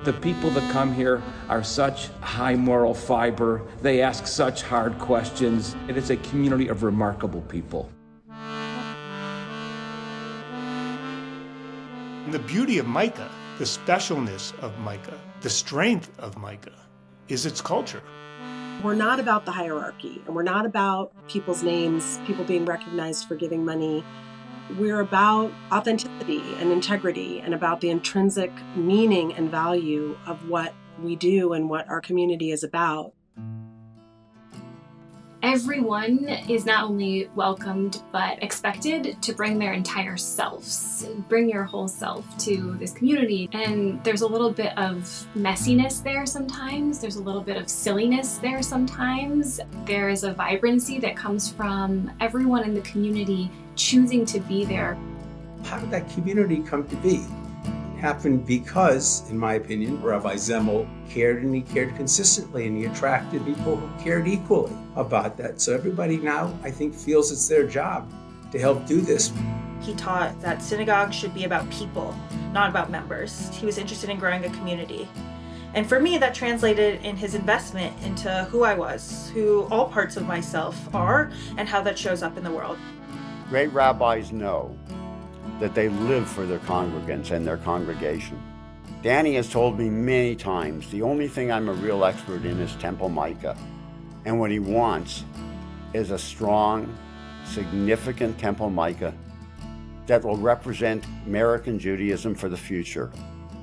The people that come here are such high moral fiber. They ask such hard questions. It is a community of remarkable people. And the beauty of Micah, the specialness of Micah, the strength of Micah is its culture. We're not about the hierarchy, and we're not about people's names, people being recognized for giving money. We're about authenticity and integrity and about the intrinsic meaning and value of what we do and what our community is about. Everyone is not only welcomed, but expected to bring their entire selves, bring your whole self to this community. And there's a little bit of messiness there sometimes. There's a little bit of silliness there sometimes. There is a vibrancy that comes from everyone in the community choosing to be there. How did that community come to be? It happened because, in my opinion, Rabbi Zemmel cared, and he cared consistently, and he attracted people who cared equally about that. So everybody now, I think, feels it's their job to help do this. He taught that synagogue should be about people, not about members. He was interested in growing a community. And for me, that translated in his investment into who I was, who all parts of myself are, and how that shows up in the world. Great rabbis know that they live for their congregants and their congregation. Danny has told me many times, the only thing I'm a real expert in is Temple Micah. And what he wants is a strong, significant Temple Micah that will represent American Judaism for the future.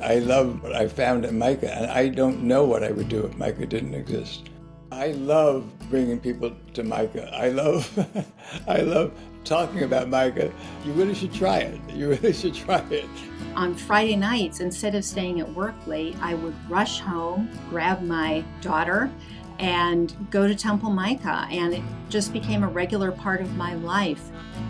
I love what I found in Micah, and I don't know what I would do if Micah didn't exist. I love bringing people to Micah. I love talking about Micah. You really should try it. You really should try it. On Friday nights, instead of staying at work late, I would rush home, grab my daughter, and go to Temple Micah. And it just became a regular part of my life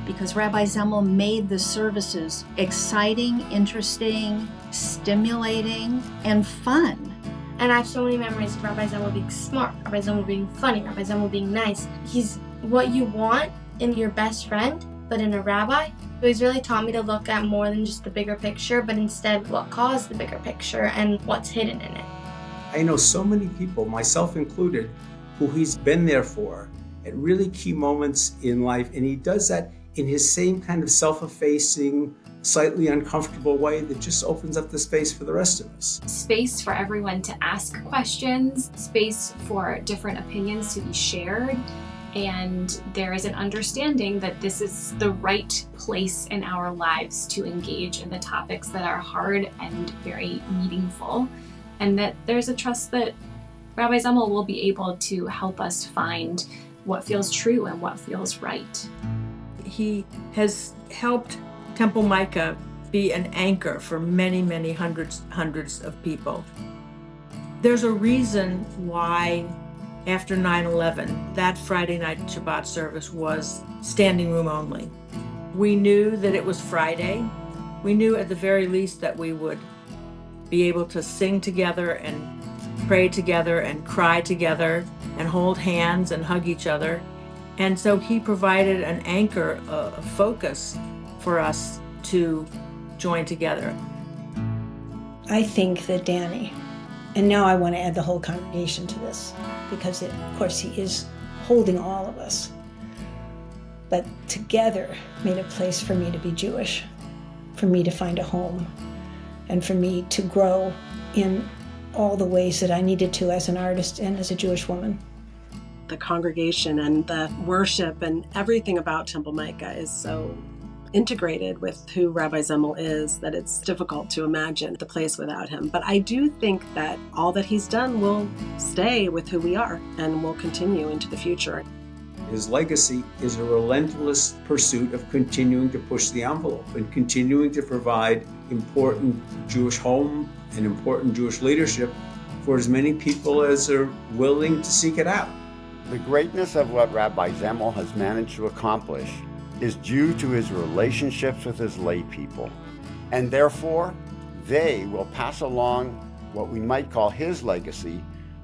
because Rabbi Zemmel made the services exciting, interesting, stimulating, and fun. And I have so many memories of Rabbi Zemmel being smart, Rabbi Zemmel being funny, Rabbi Zemmel being nice. He's what you want in your best friend, but in a rabbi. So he's really taught me to look at more than just the bigger picture, but instead what caused the bigger picture and what's hidden in it. I know so many people, myself included, who he's been there for at really key moments in life, and he does that in his same kind of self-effacing, slightly uncomfortable way that just opens up the space for the rest of us. Space for everyone to ask questions, space for different opinions to be shared, and there is an understanding that this is the right place in our lives to engage in the topics that are hard and very meaningful, and that there's a trust that Rabbi Zemmel will be able to help us find what feels true and what feels right. He has helped Temple Micah be an anchor for many, many hundreds of people. There's a reason why after 9/11, that Friday night Shabbat service was standing room only. We knew that it was Friday. We knew at the very least that we would be able to sing together and pray together and cry together and hold hands and hug each other. And so he provided an anchor, a focus for us to join together. I think that Danny, and now I want to add the whole congregation to this, because of course he is holding all of us, but together made a place for me to be Jewish, for me to find a home, and for me to grow in all the ways that I needed to as an artist and as a Jewish woman. The congregation and the worship and everything about Temple Micah is so integrated with who Rabbi Zemmel is that it's difficult to imagine the place without him. But I do think that all that he's done will stay with who we are and will continue into the future. His legacy is a relentless pursuit of continuing to push the envelope and continuing to provide important Jewish home and important Jewish leadership for as many people as are willing to seek it out. The greatness of what Rabbi Zemmel has managed to accomplish is due to his relationships with his lay people, and therefore they will pass along what we might call his legacy,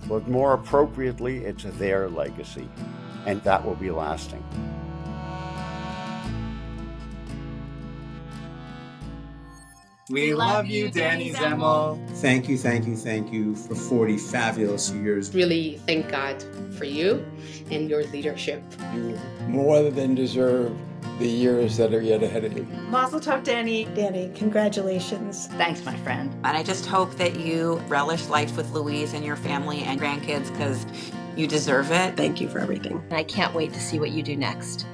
but more appropriately it's their legacy, and that will be lasting. We love you, Danny Zemmel. Thank you for 40 fabulous years. Really thank God for you and your leadership. You more than deserve the years that are yet ahead of you. Mazel tov, Danny. Danny, congratulations. Thanks, my friend. And I just hope that you relish life with Louise and your family and grandkids because you deserve it. Thank you for everything. I can't wait to see what you do next.